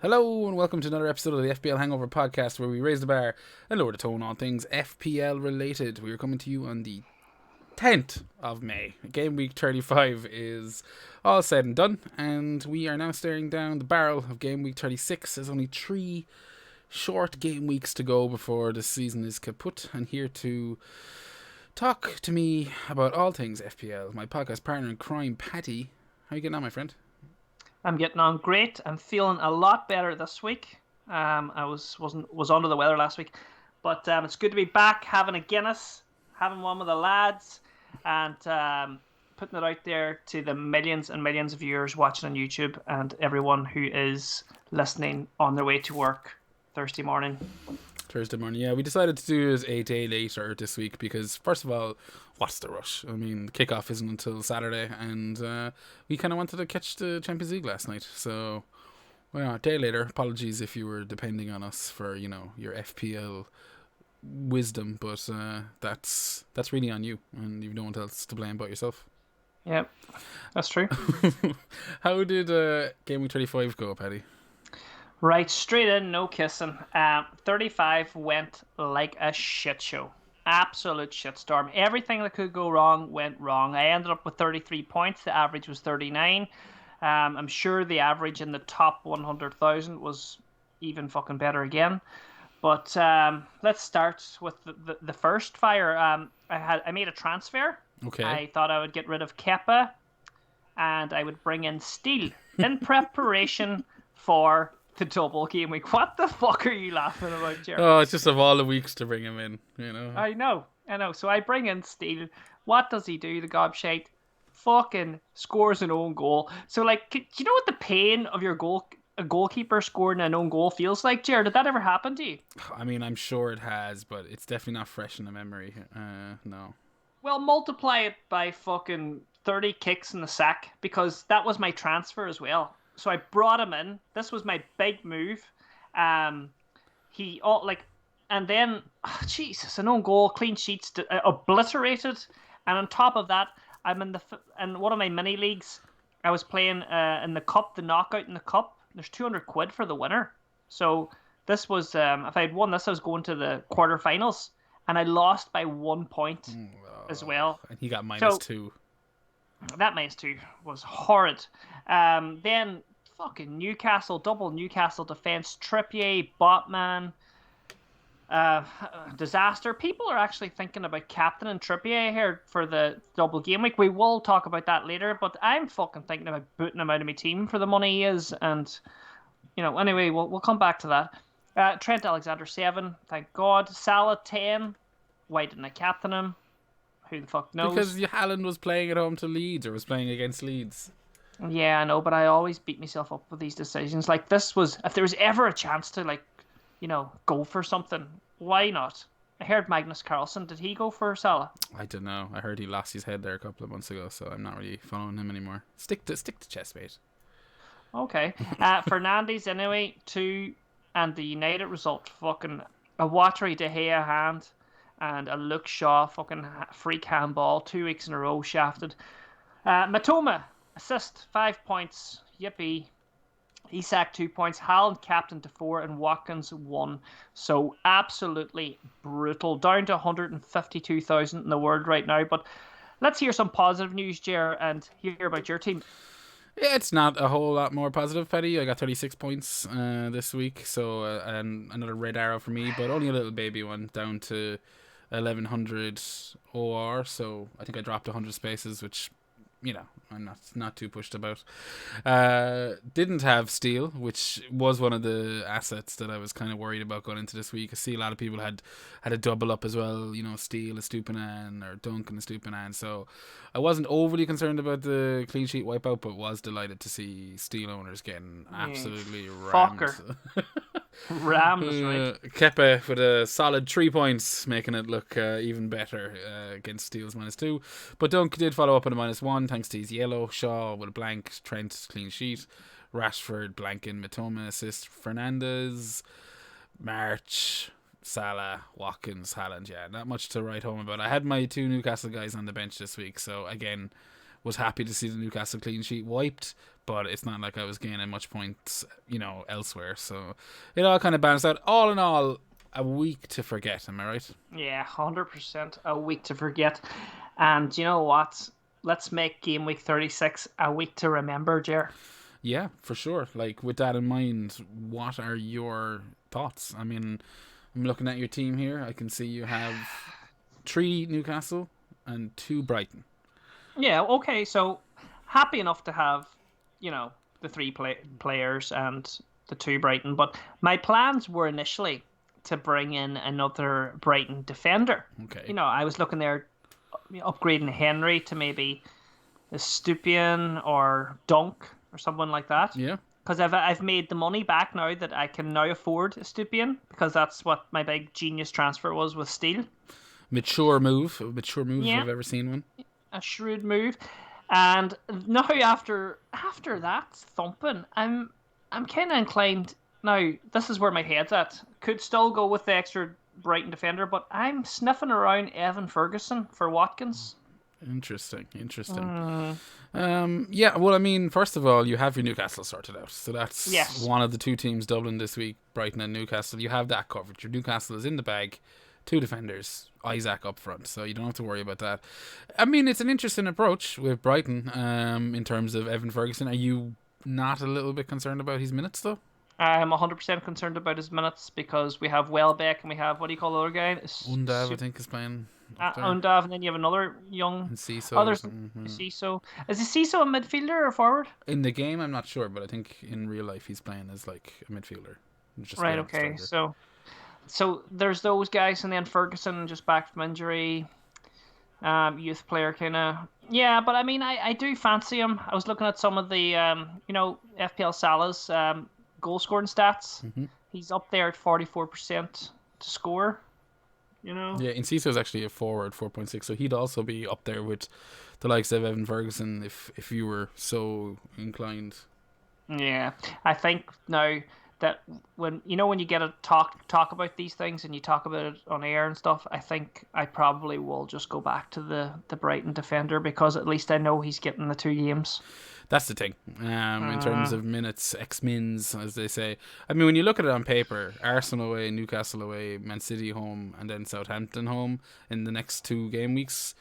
Hello and welcome to another episode of the FPL Hangover Podcast, where we raise the bar and lower the tone on things FPL related. We are coming to you on the 10th of May. Game week 35 is all said and done, and we are now staring down the barrel of game week 36. There's only 3 short game weeks to go before the season is kaput, and here to talk to me about all things FPL, my podcast partner in crime, Paddy. How are you getting on, my friend? I'm getting on great. I'm feeling a lot better this week. I was under the weather last week, but it's good to be back, having a Guinness, having one with the lads, and putting it out there to the millions and millions of viewers watching on YouTube and everyone who is listening on their way to work Thursday morning. Yeah, we decided to do it a day later this week because, first of all, what's the rush? I mean, the kickoff isn't until Saturday, and we kind of wanted to catch the Champions League last night. So, well, yeah, a day later. Apologies if you were depending on us for, your FPL wisdom, but that's really on you, and you've no one else to blame but yourself. Yep, that's true. How did Game Week 35 go, Paddy? Right, straight in, no kissing. 35 went like a shit show. Absolute shitstorm. Everything that could go wrong went wrong. I ended up with 33 points. The average was 39. I'm sure the average in the top 100,000 was even fucking better again. But let's start with the first fire. I made a transfer. Okay. I thought I would get rid of Kepa and I would bring in Steele in preparation for the double game week. What the fuck are you laughing about, Jerry? Oh, it's just of all the weeks to bring him in, I know. So I bring in Steele. What does he do, the gobshite? Fucking scores an own goal. So, like, do you know what the pain of a goalkeeper scoring an own goal feels like, Jerry? Did that ever happen to you? I mean, I'm sure it has, but it's definitely not fresh in the memory. No. Well, multiply it by fucking 30 kicks in the sack, because that was my transfer as well. So I brought him in. This was my big move. And then, Jesus, an own goal, clean sheets, obliterated. And on top of that, I'm in one of my mini leagues. I was playing in the cup, the knockout in the cup. There's 200 quid for the winner. So this was, if I had won this, I was going to the quarterfinals. And I lost by 1 point as well. And he got -2. That -2 was horrid. Then fucking Newcastle, double Newcastle defense, Trippier, Botman, disaster. People are actually thinking about captaining Trippier here for the double game week. We will talk about that later, but I'm fucking thinking about booting him out of my team for the money he is. And anyway, we'll come back to that. Trent Alexander 7, thank God. Salah 10. Why didn't I captain him? Who the fuck knows? Because Haaland was playing at home to Leeds, or was playing against Leeds. Yeah, I know, but I always beat myself up with these decisions. Like, this was, if there was ever a chance to, go for something, why not? I heard Magnus Carlsen, did he go for Salah? I don't know. I heard he lost his head there a couple of months ago, so I'm not really following him anymore. Stick to chestmate. Okay. Fernandes, anyway, 2, and the United result, fucking a watery De Gea hand, and a Luke Shaw fucking freak handball, 2 weeks in a row shafted. Matoma, assist, 5 points, yippee. Isak 2 points, Haaland captain to 4, and Watkins 1. So absolutely brutal. Down to 152,000 in the world right now. But let's hear some positive news, Ger, and hear about your team. Yeah, it's not a whole lot more positive, Petty. I got 36 points this week, so another red arrow for me, but only a little baby one, down to 1100 OR. So I think I dropped 100 spaces, which, I'm not too pushed about. Didn't have Steele, which was one of the assets that I was kind of worried about going into this week. I see a lot of people had a double up as well, Steele, Estupinan, or Dunk and Estupinan. So I wasn't overly concerned about the clean sheet wipeout, but was delighted to see Steele owners getting absolutely rammed. Rammed, right. Kepa with a solid 3 points, making it look even better against Steele's -2. But Dunk did follow up on a -1 thanks to his yellow. Shaw with a blank, Trent clean sheet, Rashford blanking, Matoma assist, Fernandes, March, Salah, Watkins, Haaland. Yeah, not much to write home about. I had my 2 Newcastle guys on the bench this week, so again, was happy to see the Newcastle clean sheet wiped, but it's not like I was gaining much points, elsewhere. So it all kind of balanced out. All in all, a week to forget. Am I right? Yeah, 100% a week to forget. And you know what? Let's make Game Week 36 a week to remember, Ger. Yeah, for sure. Like, with that in mind, what are your thoughts? I mean, I'm looking at your team here. I can see you have 3 Newcastle and 2 Brighton. Yeah, okay, so happy enough to have, the 3 players and the 2 Brighton, but my plans were initially to bring in another Brighton defender. Okay. I was looking there, upgrading Henry to maybe a Stupian or Dunk or someone like that. Yeah. Because I've made the money back now that I can now afford a Stupian, because that's what my big genius transfer was with Steele. Mature move if Yeah. I've ever seen one. A shrewd move. And now after that thumping, I'm kind of inclined. Now this is where my head's at. Could still go with the extra Brighton defender, but I'm sniffing around Evan Ferguson for Watkins. Interesting. Yeah, well, I mean, first of all, you have your Newcastle sorted out. So that's one of the 2 teams Dublin this week, Brighton and Newcastle. You have that covered. Your Newcastle is in the bag. 2 defenders, Isaac up front, so you don't have to worry about that. I mean, it's an interesting approach with Brighton in terms of Evan Ferguson. Are you not a little bit concerned about his minutes, though? I'm 100% concerned about his minutes, because we have Welbeck and we have, what do you call the other guy? Undav, I think, is playing. Undav, and then you have another young. And Ciso. Ciso. Is Ciso a midfielder or forward? In the game, I'm not sure, but I think in real life he's playing as like a midfielder. Right. Okay. So there's those guys, and then Ferguson just back from injury. Youth player kind of. Yeah, but I mean, I do fancy him. I was looking at some of the FPL Salah's goal scoring stats. Mm-hmm. He's up there at 44% to score. Yeah, Enciso is actually a forward, 4.6, so he'd also be up there with the likes of Evan Ferguson if you were so inclined. Yeah, I think now that when you get to talk about these things and you talk about it on air and stuff, I think I probably will just go back to the Brighton defender, because at least I know he's getting the 2 games. That's the thing. In terms of minutes, ex-mins, as they say. I mean, when you look at it on paper, Arsenal away, Newcastle away, Man City home, and then Southampton home in the next 2 game weeks,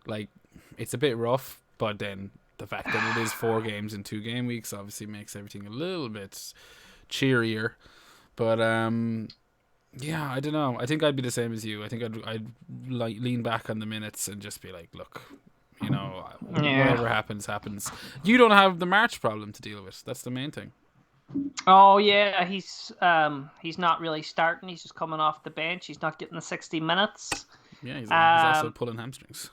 like, it's a bit rough, but then the fact that it is 4 games in 2 game weeks obviously makes everything a little bit cheerier. But yeah, I don't know. I think I'd be the same as you. I think I'd like lean back on the minutes and just be like, look, whatever happens. You don't have the March problem to deal with. That's the main thing. Oh yeah, he's not really starting. He's just coming off the bench. He's not getting the 60 minutes. Yeah, he's also pulling hamstrings.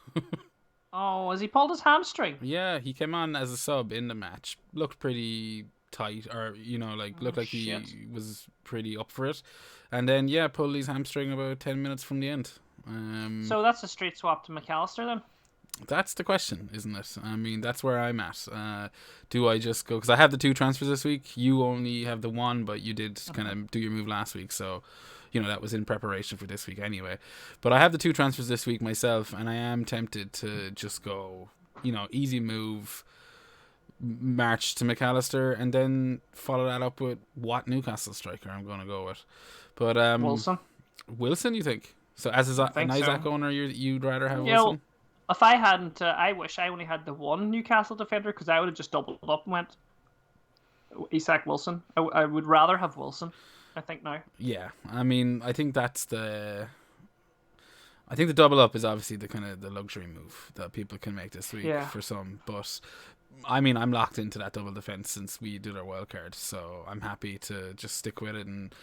Oh, has he pulled his hamstring? Yeah, he came on as a sub in the match. Looked pretty tight, or looked like he was pretty up for it. And then pulled his hamstring about 10 minutes from the end. So that's a straight swap to McAllister then? That's the question, isn't it? I mean, that's where I'm at. Do I just go, because I have the 2 transfers this week. You only have the 1, but you did kind of do your move last week, so that was in preparation for this week anyway. But I have the 2 transfers this week myself, and I am tempted to just go, easy move, March to McAllister, and then follow that up with what Newcastle striker I'm going to go with. But Wilson, you think? So as an Isaac owner, you'd rather have Wilson? If I hadn't, I wish I only had the 1 Newcastle defender, because I would have just doubled up and went Isak Wilson. I would rather have Wilson, I think, now. Yeah, I mean, I think the double up is obviously the kind of the luxury move that people can make this week for some. But I mean, I'm locked into that double defense since we did our wild card, so I'm happy to just stick with it. And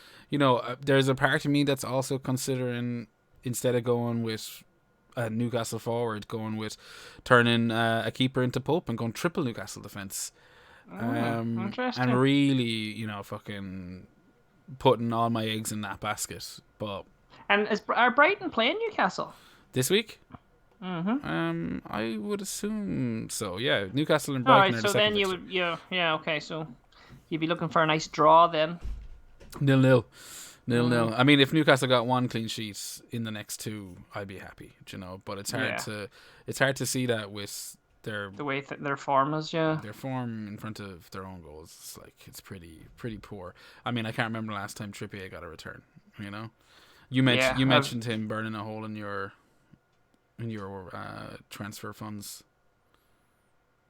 there's a part of me that's also considering, instead of going with a Newcastle forward, going with turning a keeper into Pope and going triple Newcastle defense. Interesting. And really, fucking putting all my eggs in that basket. But are Brighton playing Newcastle this week? Mm-hmm. I would assume so. Yeah, Newcastle and Brighton. All right, so then you would, okay, so you'd be looking for a nice draw then. 0-0. 0-0. I mean, if Newcastle got 1 clean sheet in the next 2, I'd be happy. But it's hard to see that with the way their form is, yeah. Their form in front of their own goals is like it's pretty poor. I mean, I can't remember the last time Trippier got a return. You know, you mentioned him burning a hole in your transfer funds.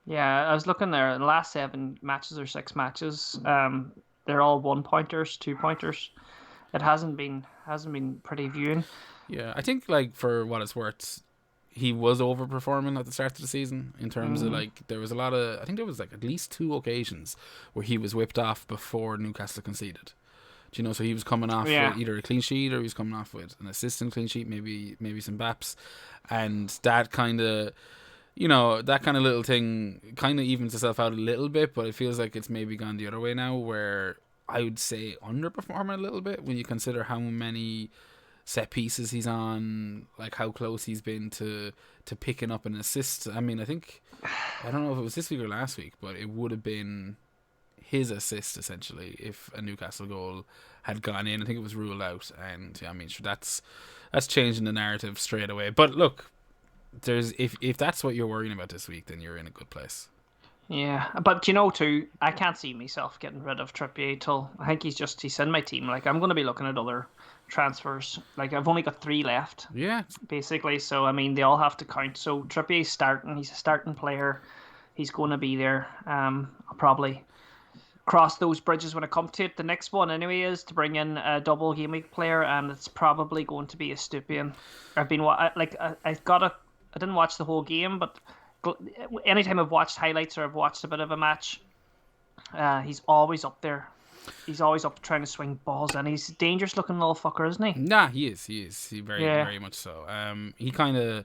Yeah, I was looking there. The last 7 matches or 6 matches, they're all 1-pointers, 2-pointers. It hasn't been pretty viewing. Yeah, I think like for what it's worth, he was overperforming at the start of the season in terms of like there was a lot of, I think there was like at least 2 occasions where he was whipped off before Newcastle conceded. Do you know? So he was coming off with either a clean sheet or he was coming off with an assistant clean sheet, maybe some baps, and that kind of. You know, that kind of little thing kind of evens itself out a little bit, but it feels like it's maybe gone the other way now, where I would say underperforming a little bit when you consider how many set pieces he's on, like how close he's been to picking up an assist. I mean, I don't know if it was this week or last week, but it would have been his assist essentially if a Newcastle goal had gone in. I think it was ruled out, and yeah, I mean, sure, that's changing the narrative straight away. But look, there's if that's what you're worrying about this week, then you're in a good place. Yeah, but you know too, I can't see myself getting rid of Trippier till I think he's in my team. Like I'm going to be looking at other transfers. Like I've only got 3 left. Yeah, basically. So I mean, they all have to count. So Trippier's starting. He's a starting player. He's going to be there. I'll probably cross those bridges when it comes to it. The next one anyway is to bring in a double game week player, and it's probably going to be a Stupian. I didn't watch the whole game, but anytime I've watched highlights or I've watched a bit of a match, he's always up there. He's always up trying to swing balls, and he's a dangerous looking little fucker, isn't he? Nah, he is. He very much so. He kind of,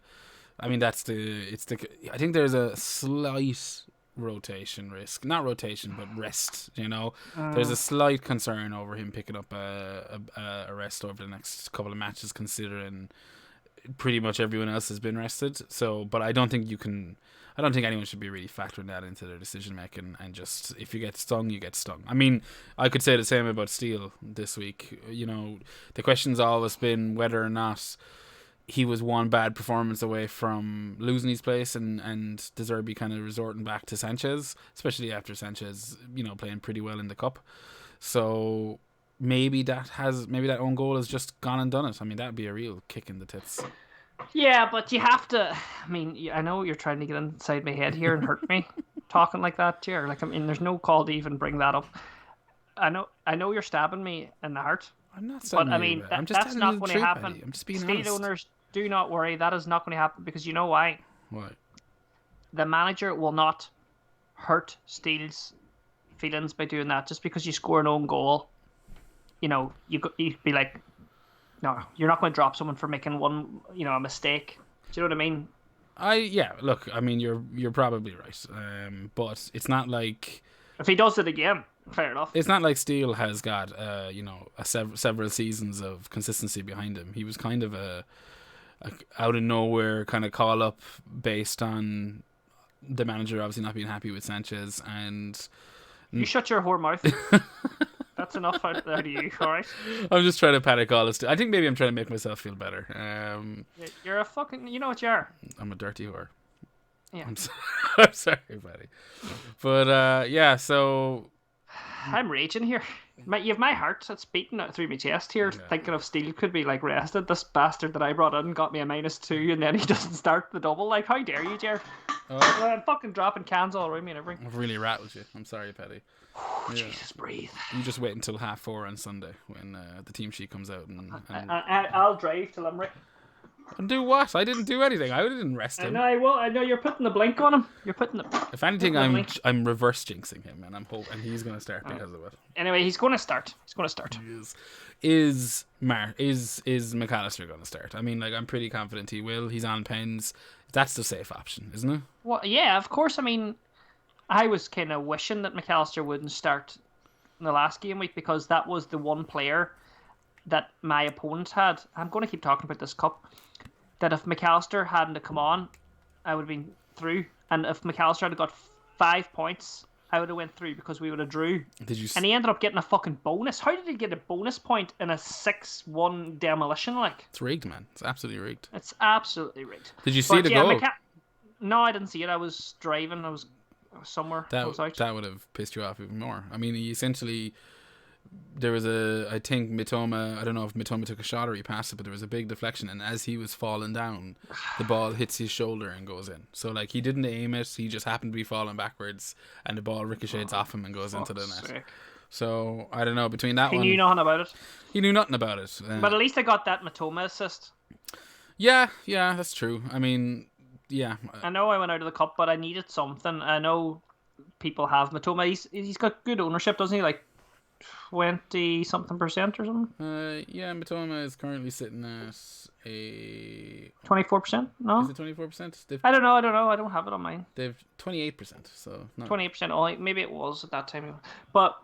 I mean, I think there's a slight rotation risk, not rotation, but rest. You know, there's a slight concern over him picking up a rest over the next couple of matches, considering pretty much everyone else has been rested. So, but I don't think anyone should be really factoring that into their decision making, and just if you get stung, you get stung. I mean, I could say the same about Steele this week. You know, the question's always been whether or not he was one bad performance away from losing his place, and De Zerbi kind of resorting back to Sanchez, especially after Sanchez, you know, playing pretty well in the cup. So maybe that own goal has just gone and done it. I mean, that'd be a real kick in the tits. Yeah, but you have to. I mean, I know you're trying to get inside my head here and hurt me, talking like that, Ger. Like, I mean, there's no call to even bring that up. I know you're stabbing me in the heart. I'm not stabbing you. But I mean, that's not going to happen. Paddy. I'm just being Steele honest. owners, do not worry. That is not going to happen, because you know why? Why? The manager will not hurt Steele's feelings by doing that. Just because you score an own goal, you know, you'd be like, no, you're not going to drop someone for making one, you know, a mistake. Do you know what I mean? Look, I mean, you're probably right. But it's not like if he does it again, fair enough. It's not like Steele has got several seasons of consistency behind him. He was kind of a out of nowhere kind of call up based on the manager obviously not being happy with Sanchez, and you shut your whore mouth. That's enough out of you, alright? I'm just trying to panic all this. I think maybe I'm trying to make myself feel better. You're a fucking... You know what you are? I'm a dirty whore. Yeah. I'm sorry, buddy. But, so... I'm raging here. You have my heart. It's beating through my chest here, thinking of Steele could be, like, rested. This bastard that I brought in got me a -2, and then he doesn't start the double. Like, how dare you, Ger? I'm fucking dropping cans all around me and everything. I've really rattled you. I'm sorry, Paddy. Jesus, breathe. You just wait until 4:30 on Sunday when the team sheet comes out, and I'll drive to Limerick. And do what? I didn't do anything. I didn't rest him. I know you're putting the blink on him. You're putting the. If anything, I'm reverse jinxing him, and I'm hoping he's going to start because of it. Anyway, he's going to start. Is McAllister going to start? I mean, like, I'm pretty confident he will. He's on pens. That's the safe option, isn't it? Well, yeah, of course. I mean, I was kind of wishing that McAllister wouldn't start in the last game week, because that was the one player that my opponents had. I'm going to keep talking about this cup. That if McAllister hadn't come on, I would have been through. And if McAllister had got 5 points, I would have went through, because we would have drew. And he ended up getting a fucking bonus. How did he get a bonus point in a 6-1 demolition? Like, it's rigged, man. It's absolutely rigged. It's absolutely rigged. Did you see the goal? No, I didn't see it. I was driving. I was somewhere. I was out. That would have pissed you off even more. I mean, he essentially, there was I think Mitoma, I don't know if Mitoma took a shot or he passed it, but there was a big deflection, and as he was falling down, the ball hits his shoulder and goes in. So like he didn't aim it, he just happened to be falling backwards, and the ball ricochets off him and goes into the net. Sick. So I don't know, between that He one, knew nothing about it. he knew nothing about it. But at least I got that Matoma assist. Yeah, that's true. I mean, yeah. I know I went out of the cup, but I needed something. I know people have Matoma. He's got good ownership, doesn't he? Like 20-something% or something. Yeah, Matoma is currently sitting at a 24%. No, is it 24%? I don't know. I don't have it on mine. They've 28%. So 28% only. Maybe it was at that time. But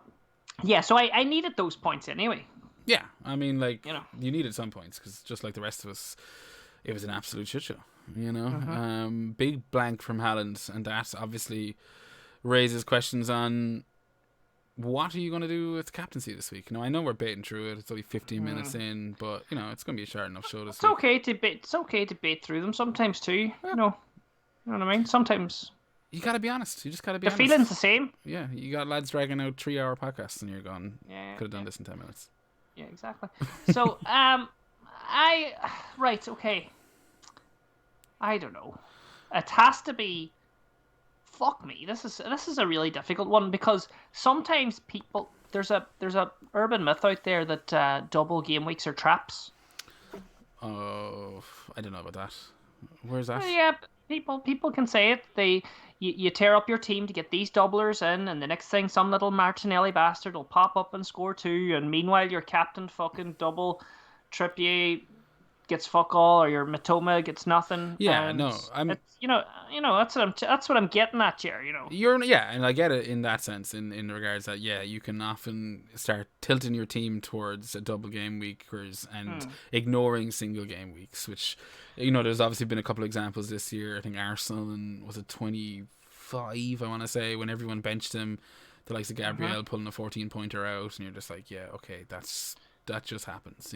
yeah, so I needed those points anyway. Yeah, I mean, like, you needed some points because just like the rest of us, it was an absolute shit show. Big blank from Haaland, and that obviously raises questions on what are you going to do with captaincy this week. Now I know we're baiting through it; it's only 15 minutes in, but it's going to be a short enough show this week. It's okay to bait through them sometimes too. Yeah. You know what I mean? Sometimes you got to be honest. You just got to be honest. The feeling's the same. Yeah, you got lads dragging out 3-hour podcasts, and you're gone. Yeah, could have done this in 10 minutes. Yeah, exactly. So, right, okay. I don't know. It has to be. Fuck me. This is a really difficult one because sometimes people there's a urban myth out there that double game weeks are traps. Oh, I don't know about that. Where's that? Yeah, people can say it. You tear up your team to get these doublers in, and the next thing, some little Martinelli bastard will pop up and score 2, and meanwhile your captain fucking double Trippier gets fuck all, or your Matoma gets nothing. Yeah, and no, I'm. That's what I'm getting at here. And I get it in that sense, in regards that you can often start tilting your team towards a double game weekers and ignoring single game weeks, which there's obviously been a couple of examples this year. I think Arsenal and was it 25? I want to say when everyone benched him, the likes of Gabriel pulling a 14-pointer out, and you're just like, yeah, okay, that just happens,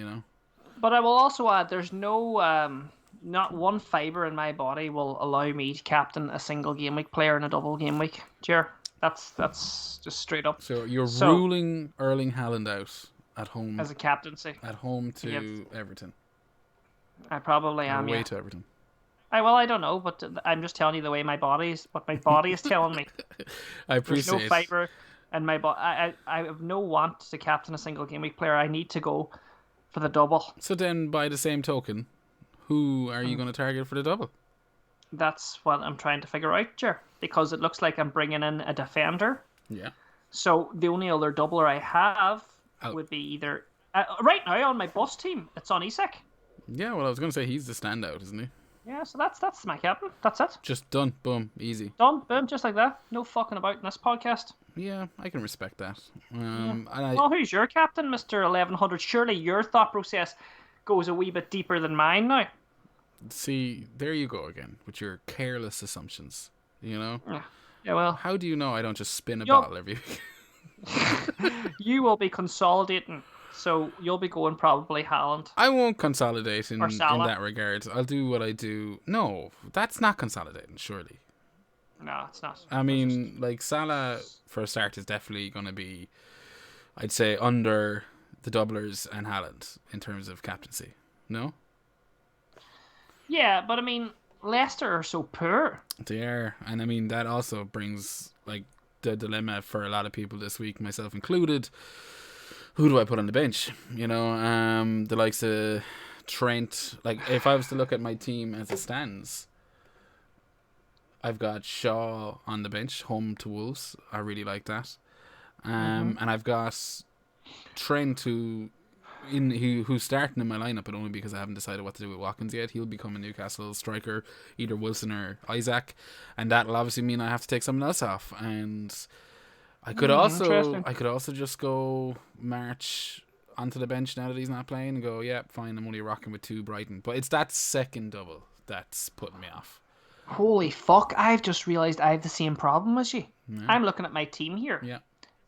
But I will also add, there's no not one fibre in my body will allow me to captain a single game week player in a double game week. Ger, that's just straight up. So you're ruling Erling Haaland out at home as a captaincy at home to Everton. I probably am. Away to Everton. I don't know, but I'm just telling you the way my body is telling me. I appreciate. There's no fibre in my body. I have no want to captain a single game week player. I need to go for the double. So then, by the same token, who are you going to target for the double? That's what I'm trying to figure out, Ger. Because it looks like I'm bringing in a defender. Yeah. So the only other doubler I have would be either right now on my bus team. It's on Isak. Yeah, well, I was going to say he's the standout, isn't he? Yeah, so that's my captain. That's it. Just done. Boom. Easy. Done. Boom. Just like that. No fucking about in this podcast. Yeah, I can respect that. Well, who's your captain, Mr. 1100? Surely your thought process goes a wee bit deeper than mine now. See, there you go again with your careless assumptions. Yeah, well. How do you know I don't just spin a bottle every week? You will be consolidating, so you'll be going probably Haaland. I won't consolidate in that regard. I'll do what I do. No, that's not consolidating, surely. No, it's not. I mean, like Salah for a start is definitely going to be, I'd say, under the doublers and Haaland in terms of captaincy. No? Yeah, but I mean, Leicester are so poor. They are, and I mean that also brings like the dilemma for a lot of people this week, myself included. Who do I put on the bench? The likes of Trent. Like if I was to look at my team as it stands, I've got Shaw on the bench, home to Wolves. I really like that. And I've got Trent who's starting in my lineup, but only because I haven't decided what to do with Watkins yet. He'll become a Newcastle striker, either Wilson or Isaac, and that'll obviously mean I have to take someone else off. And I could also just go March onto the bench now that he's not playing and go, yeah, fine, I'm only rocking with 2 Brighton. But it's that second double that's putting me off. Holy fuck, I've just realised I have the same problem as you. Yeah. I'm looking at my team here. Yeah.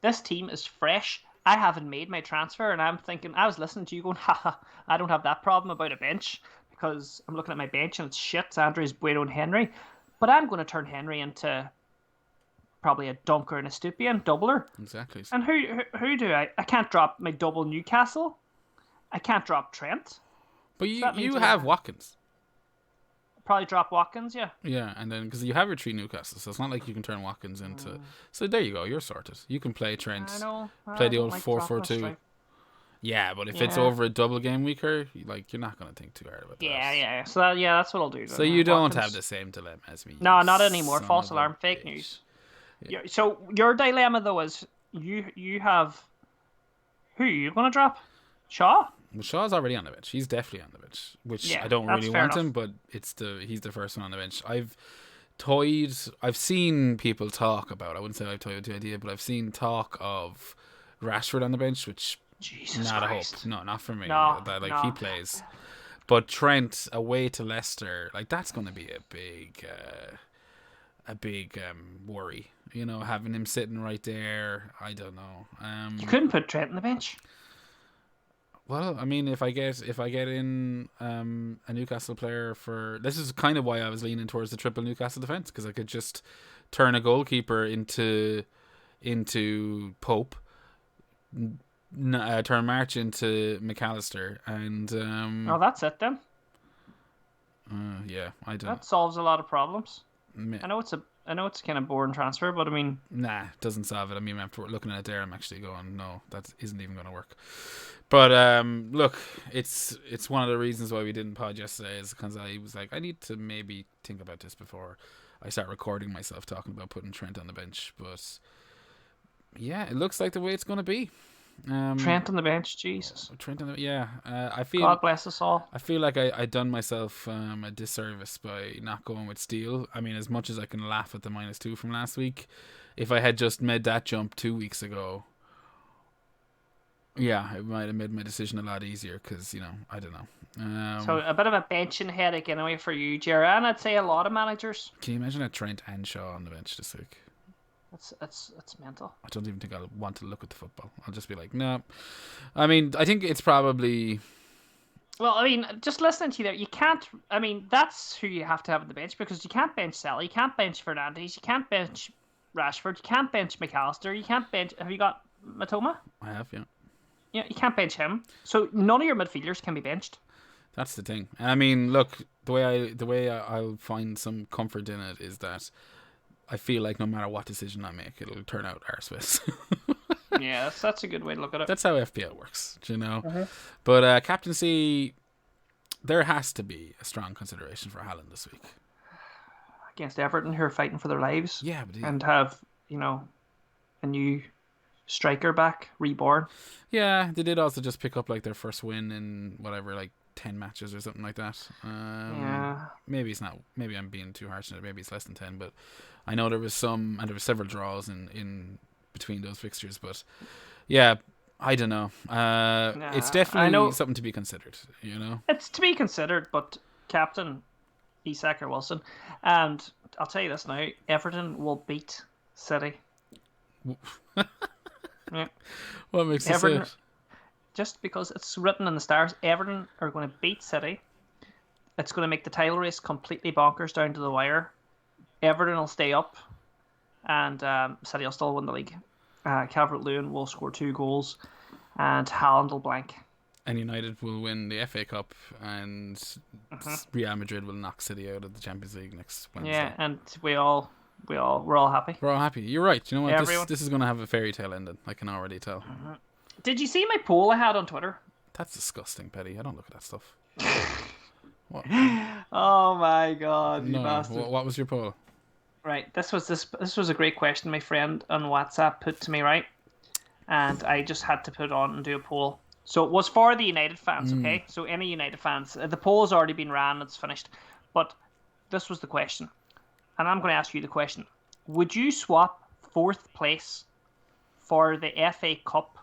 This team is fresh. I haven't made my transfer, and I'm thinking, I was listening to you going, haha, I don't have that problem about a bench, because I'm looking at my bench and it's shit, Andrews, Bueno and Henry. but I'm going to turn Henry into probably a dunker and a Stupian doubler. Exactly. And who do I? I can't drop my double Newcastle. I can't drop Trent. But you have Watkins. Probably drop Watkins, yeah. Yeah, and then because you have your 3 Newcastle, so it's not like you can turn Watkins into. So there you go, you're sorted. You can play Trent. I know. Play the old 4-4-2. Yeah, but if it's over a double game weeker, like you're not gonna think too hard about that. Yeah. So that's what I'll do. So you don't have the same dilemma as me. No, not anymore. False alarm, fake news. Yeah. So your dilemma though is you have who are you gonna drop? Shaw? Well, Shaw's already on the bench. He's definitely on the bench, which I don't really want him, but he's the first one on the bench. I've seen people talk about. I wouldn't say I've toyed the idea, but I've seen talk of Rashford on the bench, which not Christ. a hope. No, not for me. No, he plays, but Trent away to Leicester, like that's going to be a big worry. You know, having him sitting right there. I don't know. You couldn't put Trent on the bench. Well, I mean, if I get in a Newcastle player for this is kind of why I was leaning towards the triple Newcastle defense, because I could just turn a goalkeeper into Pope, turn March into McAllister, and that's it then. Yeah, I don't. That solves a lot of problems. I know it's a kind of boring transfer, but I mean, nah, it doesn't solve it. I mean, after looking at it there, I'm actually going, no, that isn't even going to work. But look, it's one of the reasons why we didn't pod yesterday is because I was like, I need to maybe think about this before I start recording myself talking about putting Trent on the bench. But yeah, it looks like the way it's going to be. Trent on the bench, Jesus. Trent on the I feel. God bless us all. I feel like I done myself a disservice by not going with Steele. I mean, as much as I can laugh at the -2 from last week, if I had just made that jump 2 weeks ago, yeah, it might have made my decision a lot easier because, you know, I don't know. So a bit of a benching headache anyway for you, Ger, and I'd say a lot of managers. Can you imagine a Trent and Shaw on the bench this week? It's mental. I don't even think I'll want to look at the football. I'll just be like, no. I mean, I think it's probably... Well, I mean, just listening to you there, you can't... I mean, that's who you have to have on the bench, because you can't bench Salah, you can't bench Fernandes, you can't bench Rashford, you can't bench McAllister, you can't bench... Have you got Matoma? I have, yeah. Yeah, you can't bench him. So none of your midfielders can be benched. That's the thing. I mean, look, the way I'll find some comfort in it is that I feel like no matter what decision I make, it'll turn out arseways. Yeah, that's a good way to look at it. That's how FPL works, you know. Mm-hmm. But captaincy, there has to be a strong consideration for Haaland this week against Everton, who are fighting for their lives. Yeah, but and have, you know, a new striker back, reborn. Yeah, they did also just pick up like their first win in whatever, like 10 matches or something like that. Yeah. Maybe it's not. Maybe I'm being too harsh on it. Maybe it's less than 10. But I know there was some, and there were several draws in between those fixtures. But yeah, I don't know. It's definitely something to be considered. You know, it's to be considered. But captain Isak or Wilson, and I'll tell you this now: Everton will beat City. Yeah. What makes you say it? Just because it's written in the stars, Everton are going to beat City. It's going to make the title race completely bonkers down to the wire. Everton will stay up, and City will still win the league. Calvert-Lewin will score 2 goals, and Haaland will blank. And United will win the FA Cup, and Real Madrid will knock City out of the Champions League next Wednesday. Yeah, and we're all happy. We're all happy. You're right. You know what? This is going to have a fairy tale ending. I can already tell. Did you see my poll I had on Twitter? That's disgusting, Paddy. I don't look at that stuff. What? Oh my God, you no, bastard! What was your poll? Right, this was a great question my friend on WhatsApp put to me, right? And I just had to put it on and do a poll. So it was for the United fans, okay? So any United fans, the poll has already been ran, it's finished. But this was the question. And I'm going to ask you the question. Would you swap 4th place for the FA Cup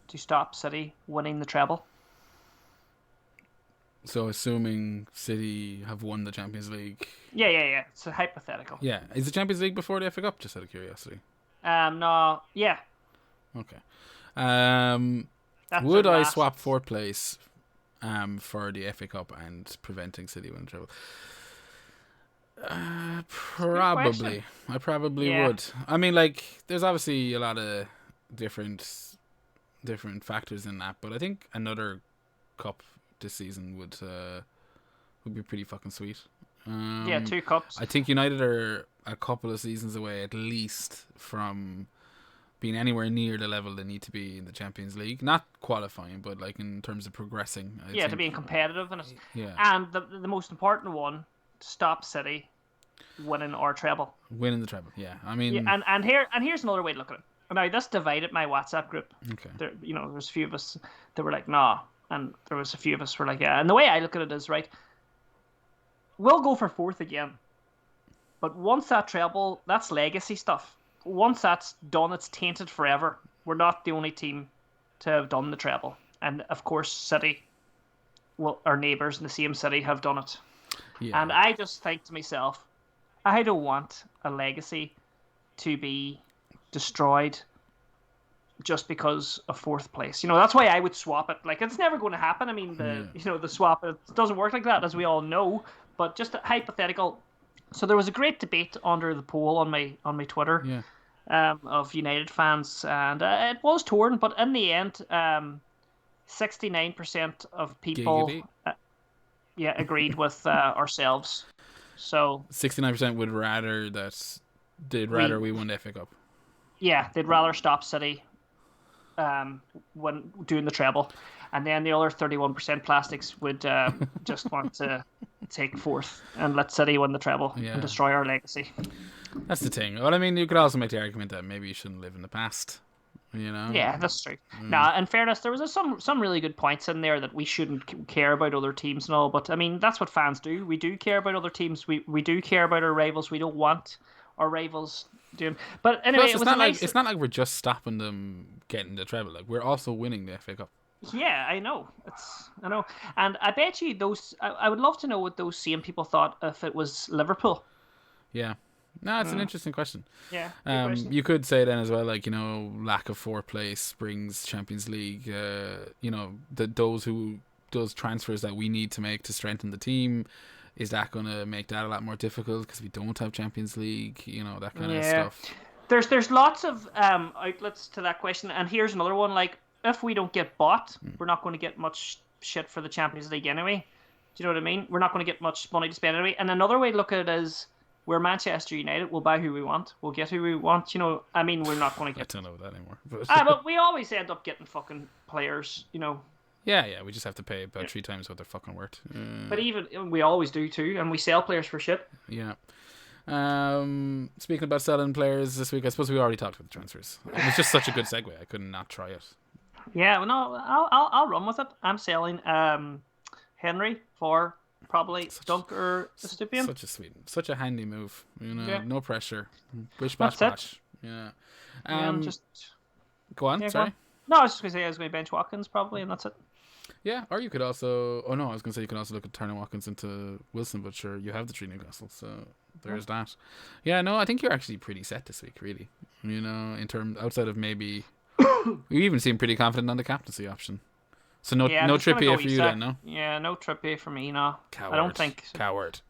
to stop City winning the treble? So assuming City have won the Champions League. Yeah. It's a hypothetical. Yeah. Is the Champions League before the FA Cup, just out of curiosity? No. Yeah. Okay. Would I swap 4th place for the FA Cup and preventing City winning treble? Probably. I probably would. I mean, like, there's obviously a lot of different factors in that, but I think another cup this season would be pretty fucking sweet. 2 cups. I think United are a couple of seasons away at least from being anywhere near the level they need to be in the Champions League. Not qualifying, but like in terms of progressing. I think. To being competitive in it. Yeah. And the most important one, stop City winning our treble. Winning the treble, yeah. I mean, here's another way to look at it. Now, this divided my WhatsApp group. Okay. There's a few of us that were like, nah, and there was a few of us who were like, yeah. And the way I look at it is, right, we'll go for 4th again, but once that treble, that's legacy stuff. Once that's done, it's tainted forever. We're not the only team to have done the treble, and of course, City, well, our neighbours in the same city have done it. Yeah. And I just think to myself, I don't want a legacy to be destroyed just because of 4th place. That's why I would swap it. Like, it's never going to happen. I mean, the swap, it doesn't work like that, as we all know. But just a hypothetical. So there was a great debate under the poll on my Twitter of United fans, and it was torn. But in the end, 69% of people agreed with ourselves. So 69% would rather we won the FA Cup. Yeah, they'd rather stop City when doing the treble, and then the other 31% plastics would just want to take 4th and let City win the treble and destroy our legacy. That's the thing. Well, I mean, you could also make the argument that maybe you shouldn't live in the past. Yeah, that's true. Nah, in fairness, there was some really good points in there that we shouldn't care about other teams and all, but I mean, that's what fans do. We do care about other teams. We do care about our rivals. We don't want our rivals doing. But anyway, plus, it's not like we're just stopping them getting the treble. Like, we're also winning the FA Cup. Yeah, I know. I know, and I bet you those. I would love to know what those same people thought if it was Liverpool. Yeah. No, it's an interesting question. Yeah. You could say then as well, like, lack of 4th place brings Champions League. Those transfers that we need to make to strengthen the team, is that going to make that a lot more difficult because we don't have Champions League? That kind of stuff. There's lots of outlets to that question, and here's another one. Like, if we don't get bought, we're not going to get much shit for the Champions League anyway. Do you know what I mean? We're not going to get much money to spend anyway. And another way to look at it is, we're Manchester United. We'll buy who we want. We'll get who we want. I mean, we're not going to get. I don't know that anymore. But we always end up getting fucking players. Yeah. We just have to pay about 3 times what they're fucking worth. But even we always do too, and we sell players for shit. Yeah. Speaking about selling players this week, I suppose we already talked about the transfers. It was just such a good segue. I could not try it. Yeah. Well, no. I'll run with it. I'm selling Henry for. Probably Dunker Estupiñán. Such a handy move. No pressure. Bish bash bash. Yeah. Just go on. Sorry. No, I was just gonna say I was going to bench Watkins probably, and that's it. Yeah, or you could also. Oh no, I was gonna say you could also look at turning Watkins into Wilson, but sure, you have the 3 Newcastle, so there's that. Yeah, no, I think you're actually pretty set this week, really. In terms outside of maybe, you even seem pretty confident on the captaincy option. So no Trippier for you then, no? Yeah, no Trippier for me, no. Coward. I don't think. Coward.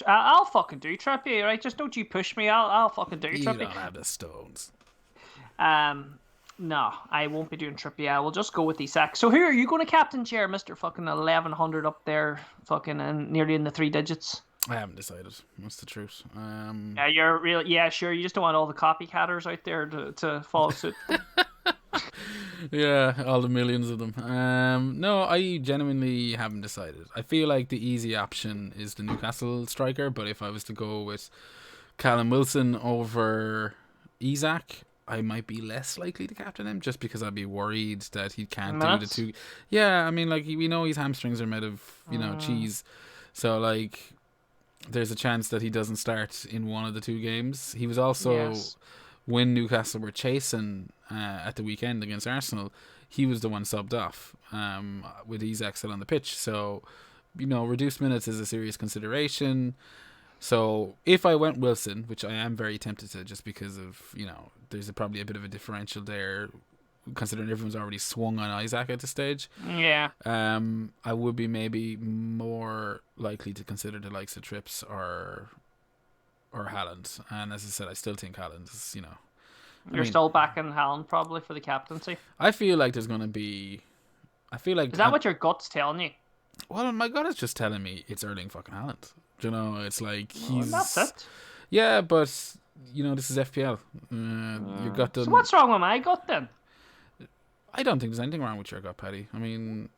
I'll fucking do Trippier, right? Just don't you push me. I'll fucking do Trippier. You don't have the stones. No, I won't be doing Trippier. I will just go with Isak. So who are you going to captain, Ger, Mr. fucking 1100 up there, fucking and nearly in the 3 digits? I haven't decided. That's the truth. Yeah, you're real. Yeah, sure. You just don't want all the copycatters out there to follow suit. Yeah, all the millions of them. No, I genuinely haven't decided. I feel like the easy option is the Newcastle striker, but if I was to go with Callum Wilson over Isak, I might be less likely to captain him just because I'd be worried that he can't do the 2. Yeah, I mean, like, we know his hamstrings are made of, cheese. So, like, there's a chance that he doesn't start in one of the 2 games. He was also... Yes. When Newcastle were chasing at the weekend against Arsenal, he was the one subbed off with Isak still on the pitch. So, reduced minutes is a serious consideration. So, if I went Wilson, which I am very tempted to just because of, there's probably a bit of a differential there considering everyone's already swung on Isaac at this stage. Yeah. I would be maybe more likely to consider the likes of Trips or Haaland. And as I said, I still think Haaland is, You're still backing Haaland probably for the captaincy. I feel like there's going to be... Is that what your gut's telling you? Well, my gut is just telling me it's Erling fucking Haaland. It's like he's... Well, that's it. Yeah, but, this is FPL. Your gut doesn't... So what's wrong with my gut then? I don't think there's anything wrong with your gut, Paddy. I mean,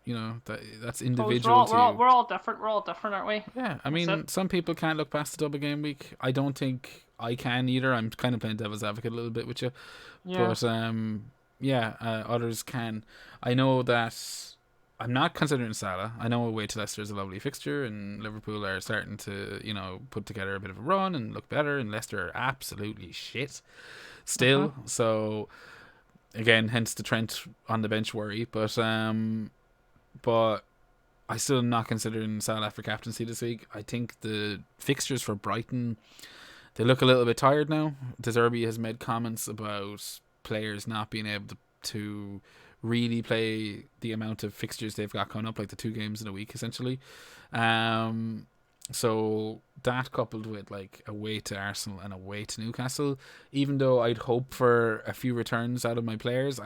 that's individual to you. We're all different. We're all different, aren't we? Yeah, I mean, some people can't look past the double game week. I don't think I can either. I'm kind of playing devil's advocate a little bit with you. Yeah. But, others can. I know that I'm not considering Salah. I know away to Leicester is a lovely fixture, and Liverpool are starting to, put together a bit of a run and look better, and Leicester are absolutely shit still. So... Again, hence the Trent on the bench worry, but I still am not considering Salah for captaincy this week. I think the fixtures for Brighton, they look a little bit tired now. De Zerbi has made comments about players not being able to really play the amount of fixtures they've got coming up, like the 2 games in a week essentially. So that coupled with like away to Arsenal and away to Newcastle, even though I'd hope for a few returns out of my players,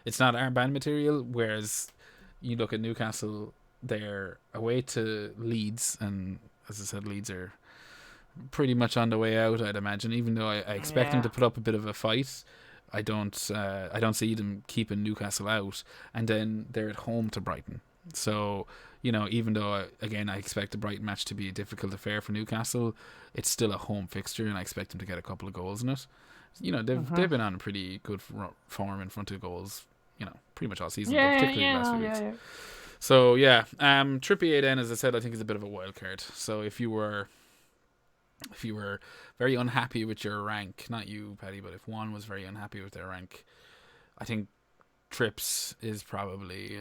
it's not armband material. Whereas you look at Newcastle, they're away to Leeds, and as I said, Leeds are pretty much on the way out, I'd imagine. Even though I expect them to put up a bit of a fight, I don't see them keeping Newcastle out. And then they're at home to Brighton. So, even though, again, I expect the Brighton match to be a difficult affair for Newcastle, it's still a home fixture, and I expect them to get a couple of goals in it. They've been on a pretty good form in front of goals, pretty much all season, but particularly last few weeks. Yeah. So, Trippier then, as I said, I think is a bit of a wild card. So if you were very unhappy with your rank, not you, Paddy, but if one was very unhappy with their rank, I think Trips is probably...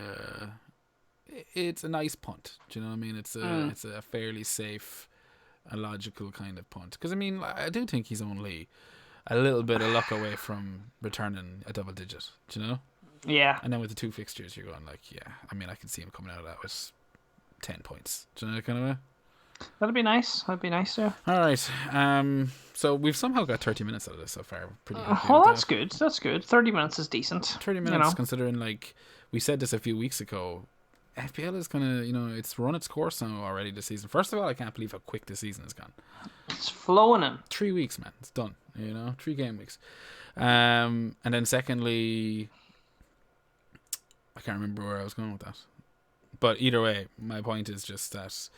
it's a nice punt. Do you know what I mean? It's a fairly safe, a logical kind of punt. Because I do think he's only a little bit of luck away from returning a double digit. Do you know? Yeah. And then with the 2 fixtures, you're going like, I can see him coming out of that with 10 points. Do you know that kind of way? That'd be nice. Yeah. All right. So we've somehow got 30 minutes out of this so far. Pretty happy well, with that's good. That's good. 30 minutes is decent. 30 minutes, considering like we said this a few weeks ago. FPL is kind of, it's run its course now already this season. First of all, I can't believe how quick this season has gone. It's flowing in. 3 weeks, man. It's done. 3 game weeks. And then secondly, I can't remember where I was going with that. But either way, my point is just that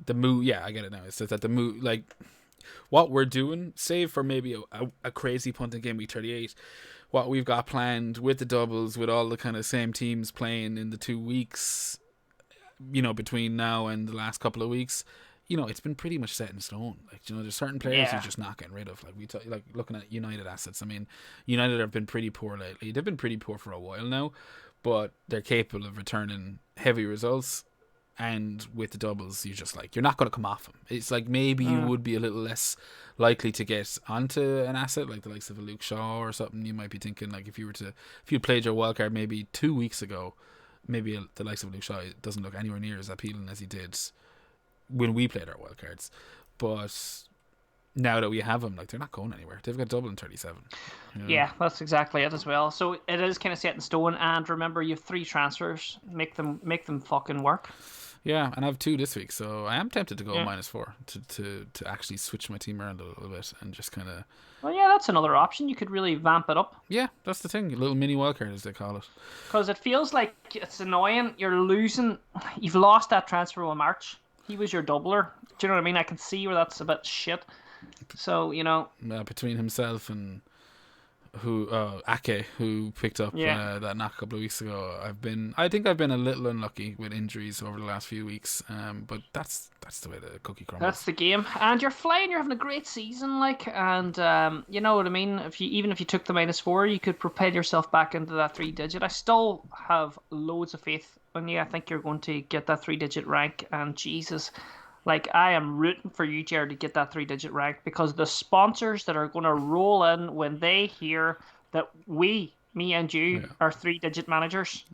the move, I get it now. It's just that the move, like, what we're doing, save for maybe a crazy punt in game week 38, what we've got planned with the doubles, with all the kind of same teams playing in the 2 weeks, between now and the last couple of weeks, it's been pretty much set in stone. Like, there's certain players you're just not getting rid of. Like like looking at United assets. United have been pretty poor lately. They've been pretty poor for a while now, but they're capable of returning heavy results. And with the doubles, you're not going to come off them. It's like maybe you would be a little less likely to get onto an asset like the likes of a Luke Shaw or something. You might be thinking like if you played your wildcard maybe 2 weeks ago, maybe the likes of Luke Shaw doesn't look anywhere near as appealing as he did when we played our wildcards. But now that we have them, like, they're not going anywhere. They've got double in 37. Yeah, that's exactly it as well. So it is kind of set in stone. And remember, you have 3 transfers. Make them fucking work. Yeah, and I have 2 this week, so I am tempted to go -4 to actually switch my team around a little bit and just kind of... Well, yeah, that's another option. You could really vamp it up. Yeah, that's the thing. A little mini wildcard, as they call it. Because it feels like it's annoying. You're losing... You've lost that transfer with March. He was your doubler. Do you know what I mean? I can see where that's a bit shit. So, between himself and... Ake, who picked up that knock a couple of weeks ago. I think I've been a little unlucky with injuries over the last few weeks. But that's the way the cookie crumbles. That's the game, and you're flying. You're having a great season, and you know what I mean. If you took the -4, you could propel yourself back into that 3-digit. I still have loads of faith in you. I think you're going to get that 3-digit rank, and Jesus. Like, I am rooting for you, Ger, to get that 3-digit rank, because the sponsors that are going to roll in when they hear that we Me and you are 3-digit managers.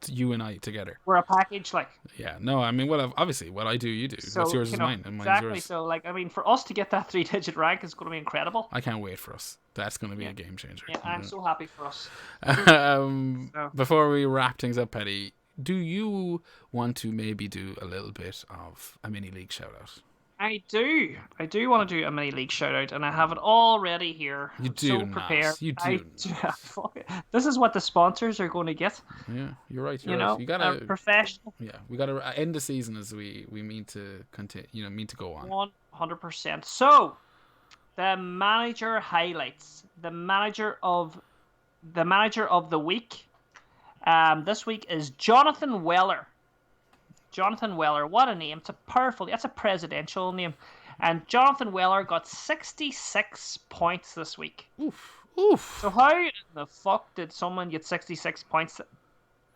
You and I together. We're a package, like. Yeah, no, I mean, well, obviously, what I do, you do. So, What's yours is mine, and mine's yours. So, like, I mean, for us to get that 3-digit rank is going to be incredible. I can't wait for us. That's going to be a game changer. Yeah, I'm so happy for us. Before we wrap things up, Paddy, do you want to maybe do a little bit of a mini league shout out? I do want to do a mini league shout out, and I have it all ready here. You I'm do so not. prepared. You do. This is what the sponsors are going to get. Yeah, you're right. You know, you gotta professional. Yeah, we gotta end the season as we mean to continue. Mean to go on. 100%. So, the manager highlights. The manager of the week. This week is Jonathan Weller. Jonathan Weller, what a name. It's a powerful, that's a presidential name. And Jonathan Weller got 66 points this week. Oof. So how in the fuck did someone get 66 points?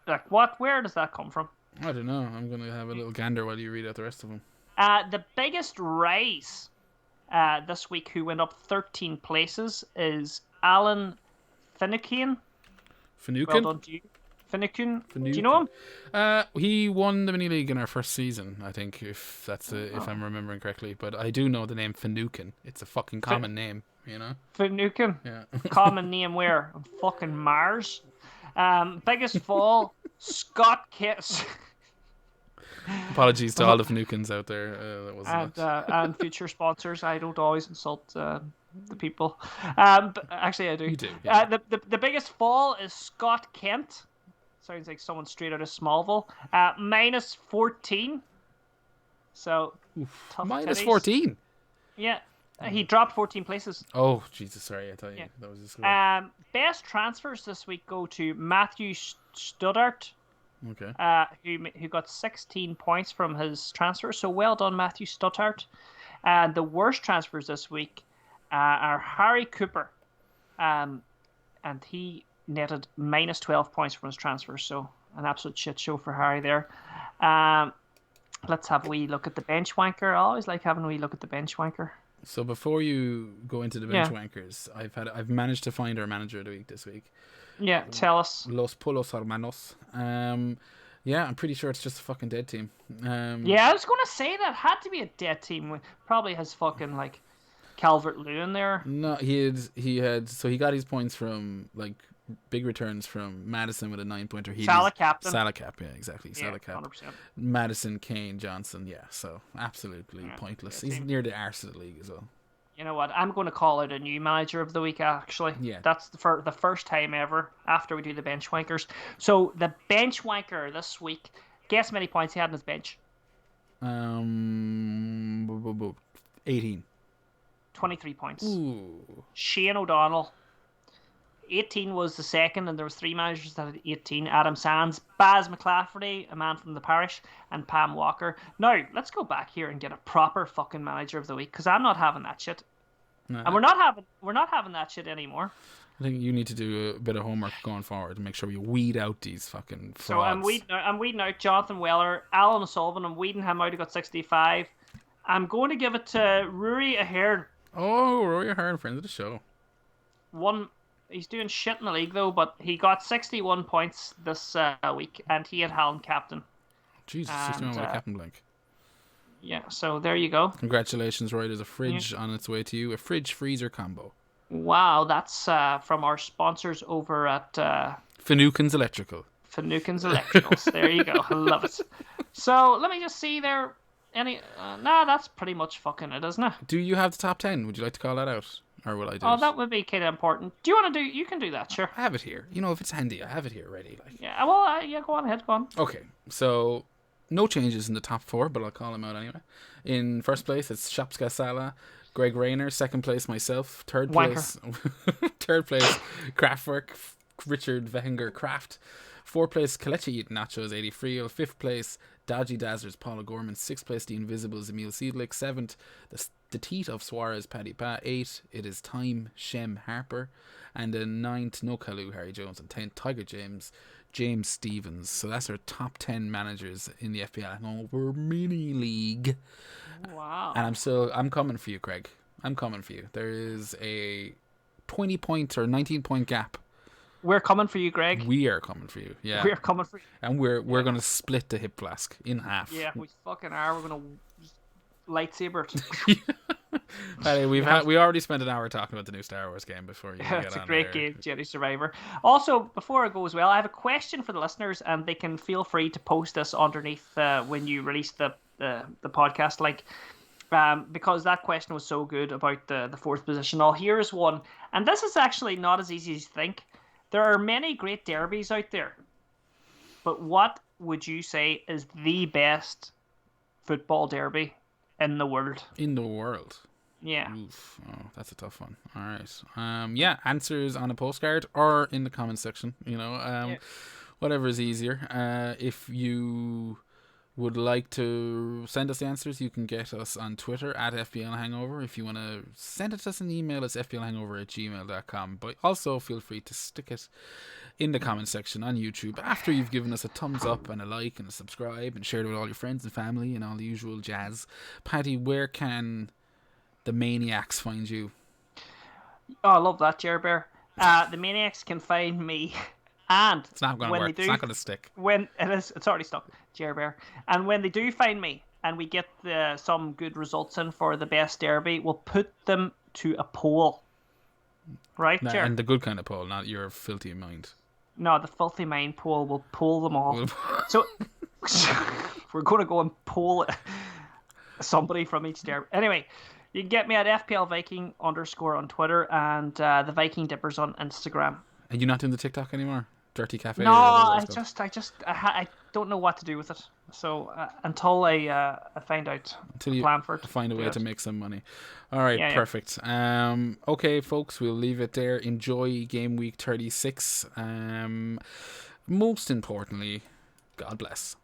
Like, what? Where does that come from? I don't know. I'm going to have a little gander while you read out the rest of them. The biggest rise this week, who went up 13 places, is Alan Finucane. Well done to you. Finucane. Do you know him? He won the mini league in our first season, I think, if I'm remembering correctly. But I do know the name Finucane. It's a fucking common name, you know. Finucane. Yeah. Common name where? On fucking Mars. Biggest fall, Scott Kiss. Apologies to all the Finucanes out there. That wasn't and future sponsors. I don't always insult the people. But actually, I do. You do. Yeah. The biggest fall is Scott Kent. Sounds like someone straight out of Smallville. Minus 14. So, minus 14? Yeah. He dropped 14 places. Oh, Jesus, sorry. I thought that was just best transfers this week go to Matthew Studdart. Okay. Who got 16 points from his transfer. So, well done, Matthew Studdart. The worst transfers this week are Harry Cooper. And he netted minus 12 points from his transfer, so an absolute shit show for Harry there. Let's have a wee look at the bench wanker. I always like having a wee look at the bench wanker. So before you go into the bench wankers, I've managed to find our manager of the week this week. Yeah, tell us. Los Polos Hermanos. Yeah, I'm pretty sure it's just a fucking dead team. Yeah, I was gonna say that had to be a dead team. Probably has fucking like Calvert-Lewin there. No, he had. So he got his points from like big returns from Madison with a 9-pointer. Salah captain. Salah cap, yeah, exactly. Yeah, Salah cap. 100%. Madison, Kane, Johnson, yeah. So absolutely pointless. He's near the arse of the league as well. You know what? I'm going to call out a new manager of the week, actually. Yeah. That's the first time ever after we do the bench wankers. So the bench wanker this week, guess how many points he had on his bench? 18. 23 points. Ooh. Shane O'Donnell. 18 was the second, and there was 3 managers that had 18. Adam Sands, Baz McClafferty, a man from the parish, and Pam Walker. Now, let's go back here and get a proper fucking manager of the week, because I'm not having that shit. No. And we're not having that shit anymore. I think you need to do a bit of homework going forward to make sure we weed out these fucking frauds. So I'm weeding out Jonathan Weller, Alan O'Sullivan. I'm weeding him out. He got 65. I'm going to give it to Rory Ahern. Oh, Rory Ahern, friend of the show. He's doing shit in the league, though, but he got 61 points this week, and he had Hallam captain. Jesus, 61 with a captain blank. Yeah, so there you go. Congratulations, Roy. There's a fridge on its way to you. A fridge-freezer combo. Wow, that's from our sponsors over at... Finucane's Electrical. Finucane's Electricals. There you go. I love it. So, let me just see there. That's pretty much fucking it, isn't it? Do you have the top 10? Would you like to call that out? Or will I do it? That would be kind of important. Do you want to do... You can do that, sure. I have it here. You know, if it's handy, I have it here ready. Like. Yeah, well, go on ahead, go on. Okay, so no changes in the top 4, but I'll call them out anyway. In first place, it's Shopska Sala, Greg Rayner. Second place, myself. Third place, Kraftwerk, Richard Wenger Kraft. Fourth place, Kelechi Nachos 83. Fifth place, Dodgy Dazzlers Paula Gorman. Sixth place, The Invisibles Emil Seidlich. Seventh, the Teat of Suarez Paddy Pa. 8, It Is Time Shem Harper. And then 9th, No Kalu Harry Jones. And 10th, Tiger James Stevens. So that's our top 10 managers in the FPL Hangover Mini League. Wow. And I'm coming for you, Craig. I'm coming for you. There is a 20-point or 19-point gap We're coming for you, Greg. We are coming for you. Yeah. We're coming for you. And we're going to split the hip flask in half. Yeah, we fucking are. We're going to lightsaber it. Paddy, we already spent an hour talking about the new Star Wars game before you get on. It's a great game, Jedi Survivor. Also, before I go as well, I have a question for the listeners, and they can feel free to post this underneath when you release the podcast link. Because that question was so good about the fourth position. Here's one, and this is actually not as easy as you think. There are many great derbies out there, but what would you say is the best football derby in the world? In the world? Yeah. Oof. Oh, that's a tough one. All right. Yeah, answers on a postcard or in the comments section. Whatever is easier. If you would like to send us the answers, you can get us on Twitter at FPL Hangover. If you want to send it to us an email, it's fplhangover@gmail.com. But also feel free to stick it in the comment section on YouTube after you've given us a thumbs up and a like and a subscribe and shared it with all your friends and family and all the usual jazz. Paddy, where can the Maniacs find you? Oh, I love that, Ger Bear. The Maniacs can find me. And it's not going to work. It's not going to stick. When it's already stuck, Ger Bear. And when they do find me, and we get some good results in for the best derby, we'll put them to a poll. Right, Ger? And the good kind of poll, not your filthy mind. No, the filthy mind poll. We'll poll them all. So we're going to go and poll somebody from each derby. Anyway, you can get me at FPL_Viking on Twitter and the Viking Dippers on Instagram. Are you not doing the TikTok anymore? Dirty Cafe? No, I don't know what to do with it. So until I find out the plan for it. Find a way to make some money. All right, perfect. Yeah. Okay, folks, we'll leave it there. Enjoy game week 36. Most importantly, God bless.